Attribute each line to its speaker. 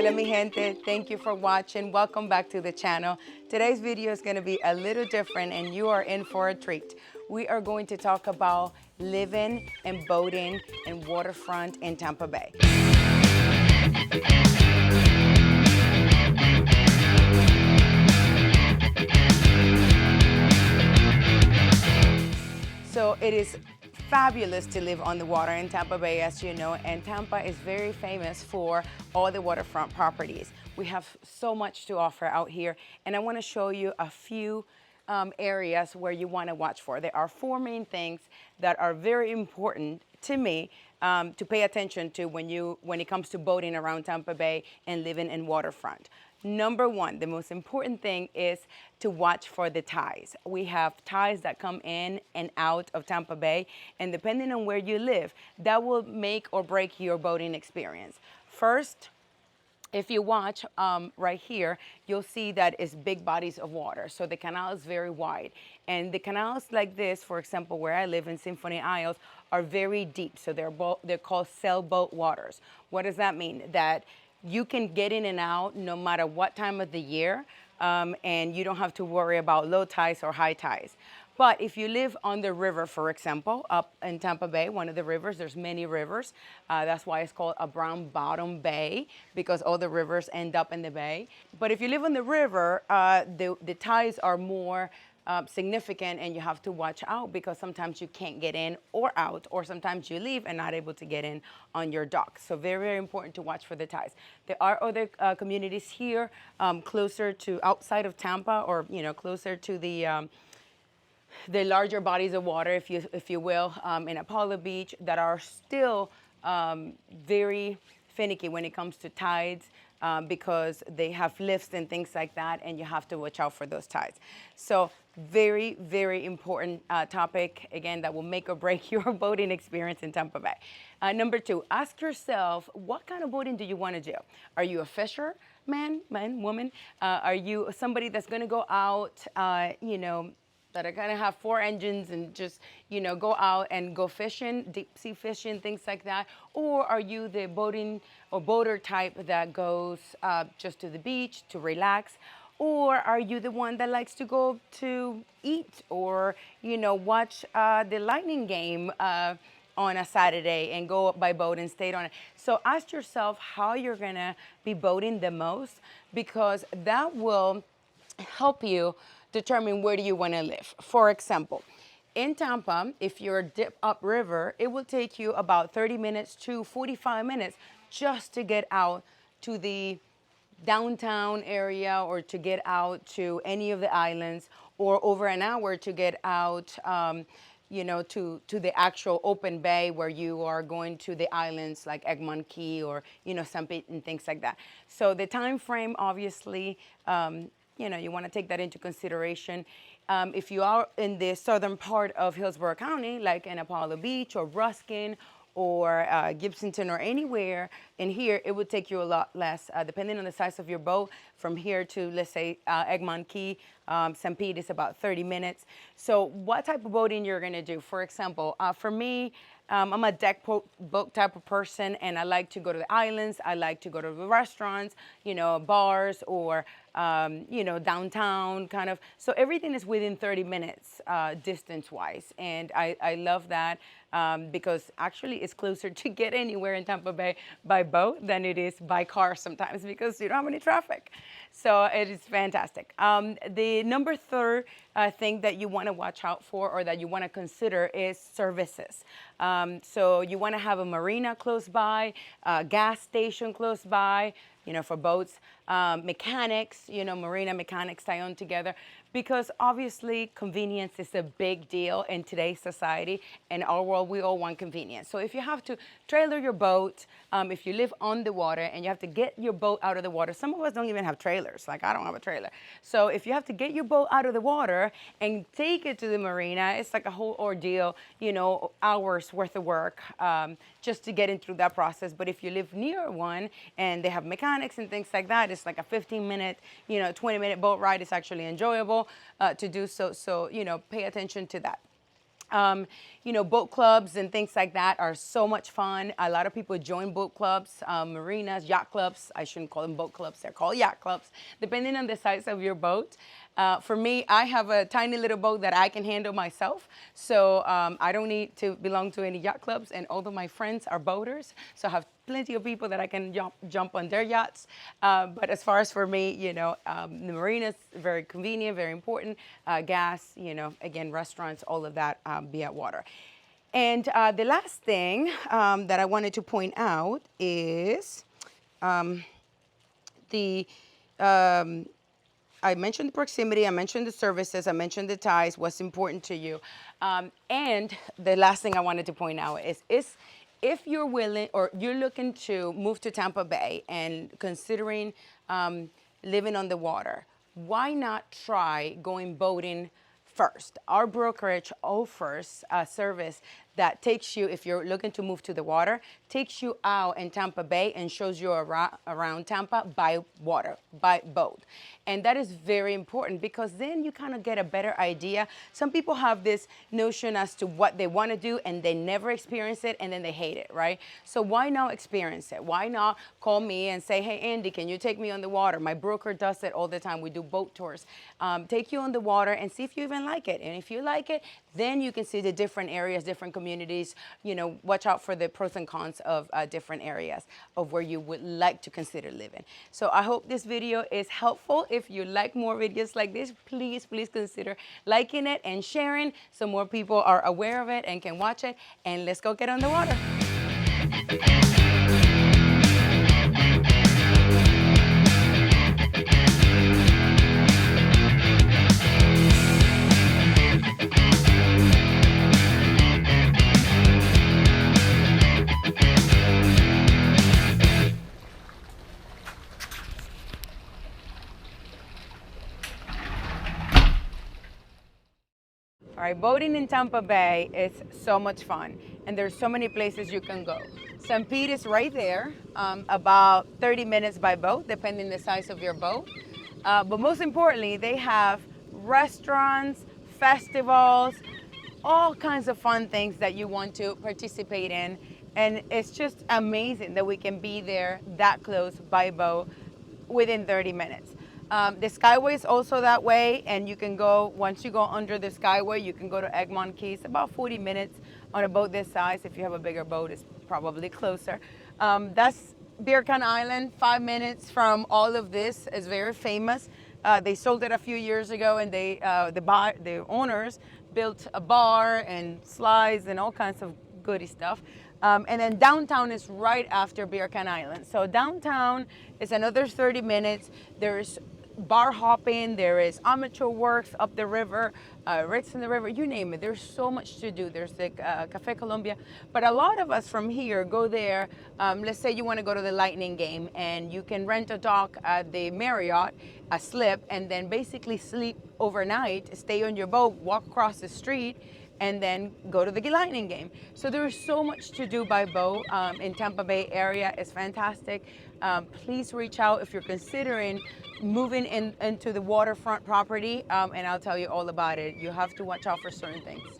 Speaker 1: Hola mi gente, thank you for watching. Welcome back to the channel. Today's video is going to be a little different and you are in for a treat. We are going to talk about living and boating in waterfront in Tampa Bay. So it is fabulous to live on the water in Tampa Bay, as you know, and Tampa is very famous for all the waterfront properties. We have so much to offer out here, and I want to show you a few areas where you want to watch for. There are four main things that are very important to me to pay attention to when it comes to boating around Tampa Bay and living in waterfront. Number one, the most important thing is to watch for the tides. We have tides that come in and out of Tampa Bay, and depending on where you live, that will make or break your boating experience. First, if you watch right here, you'll see that it's big bodies of water. So the canal is very wide. And the canals like this, for example, where I live in Symphony Isles, are very deep. So they're called sailboat waters. What does that mean? That you can get in and out no matter what time of the year, and you don't have to worry about low tides or high tides. But if you live on the river, for example, up in Tampa Bay, one of the rivers, there's many rivers. That's why it's called a brown bottom bay, because all the rivers end up in the bay. But if you live on the river, the tides are more significant, and you have to watch out because sometimes you can't get in or out, or sometimes you leave and not able to get in on your dock. So very, very important to watch for the tides. There are other communities here closer to outside of Tampa, or closer to the larger bodies of water, if you will, in Apollo Beach, that are still very finicky when it comes to tides, because they have lifts and things like that, and you have to watch out for those tides. So very, very important topic, again, that will make or break your boating experience in Tampa Bay. Number two, ask yourself, what kind of boating do you want to do? Are you a fisherman, woman? Are you somebody that's going to go out, that are gonna have four engines and just, go out and go fishing, deep sea fishing, things like that? Or are you the boating or boater type that goes just to the beach to relax? Or are you the one that likes to go to eat or, watch the Lightning game on a Saturday and go by boat and stay on it? So ask yourself how you're gonna be boating the most, because that will help you determine where do you want to live. For example, in Tampa, if you're dip upriver, it will take you about 30 minutes to 45 minutes just to get out to the downtown area, or to get out to any of the islands, or over an hour to get out to the actual open bay where you are going to the islands like Egmont Key, or, St. Pete and things like that. So the time frame, obviously, you want to take that into consideration. If you are in the southern part of Hillsborough County, like in Apollo Beach or Ruskin or Gibsonton or anywhere in here, it would take you a lot less, depending on the size of your boat. From here to, let's say, Egmont Key, St. Pete is about 30 minutes. So what type of boating you're going to do? For example, for me, I'm a deck boat type of person, and I like to go to the islands. I like to go to the restaurants, bars, or, downtown kind of. So everything is within 30 minutes distance-wise. And I love that because actually it's closer to get anywhere in Tampa Bay by boat than it is by car sometimes, because you don't have any traffic. So it is fantastic. The number third thing that you want to watch out for, or that you want to consider, is services. So you want to have a marina close by, a gas station close by, for boats, mechanics, marina mechanics tie on together, because obviously convenience is a big deal in today's society. In our world, we all want convenience. So if you have to trailer your boat, if you live on the water and you have to get your boat out of the water, some of us don't even have trailers, like I don't have a trailer. So if you have to get your boat out of the water and take it to the marina, it's like a whole ordeal, hours worth of work just to get in through that process. But if you live near one and they have mechanics and things like that, it's like a 15-minute, 20-minute boat ride. It's actually enjoyable to do so. So, pay attention to that. You know, boat clubs and things like that are so much fun. A lot of people join boat clubs, marinas, yacht clubs. I shouldn't call them boat clubs, they're called yacht clubs, depending on the size of your boat. For me, I have a tiny little boat that I can handle myself, so I don't need to belong to any yacht clubs, and all of my friends are boaters, so I have plenty of people that I can jump on their yachts. But as far as for me, you know, the marina's very convenient, very important. Gas, you know, again, restaurants, all of that be at water. And the last thing that I wanted to point out is the I mentioned the proximity, I mentioned the services, I mentioned the ties, what's important to you. And the last thing I wanted to point out is if you're willing or you're looking to move to Tampa Bay and considering living on the water, why not try going boating first? Our brokerage offers a service that takes you, if you're looking to move to the water, takes you out in Tampa Bay and shows you around Tampa by water, by boat. And that is very important because then you kind of get a better idea. Some people have this notion as to what they want to do and they never experience it and then they hate it, right? So why not experience it? Why not call me and say, hey, Andy, can you take me on the water? My broker does it all the time. We do boat tours. Take you on the water and see if you even like it. And if you like it, then you can see the different areas, different communities, you know, watch out for the pros and cons of different areas of where you would like to consider living. So I hope this video is helpful. If you like more videos like this, please consider liking it and sharing so more people are aware of it and can watch it. And let's go get on the water. All right, boating in Tampa Bay is so much fun, and there's so many places you can go. St. Pete is right there, about 30 minutes by boat, depending the size of your boat. But most importantly, they have restaurants, festivals, all kinds of fun things that you want to participate in. And it's just amazing that we can be there that close by boat within 30 minutes. The Skyway is also that way, and you can go, once you go under the Skyway, you can go to Egmont Keys, about 40 minutes on a boat this size. If you have a bigger boat, it's probably closer. That's Beer Can Island, 5 minutes from all of this, is very famous. They sold it a few years ago, and the owners built a bar and slides and all kinds of goody stuff. And then downtown is right after Beer Can Island. So downtown is another 30 minutes. There's bar hopping, there is amateur works up the river, Ritz in the river, you name it. There's so much to do. There's the Cafe Colombia. But a lot of us from here go there. Let's say you want to go to the Lightning game, and you can rent a dock at the Marriott, a slip, and then basically sleep overnight, stay on your boat, walk across the street, and then go to the Lightning game. So there is so much to do by boat in Tampa Bay area. It's fantastic. Please reach out if you're considering moving into the waterfront property, and I'll tell you all about it. You have to watch out for certain things.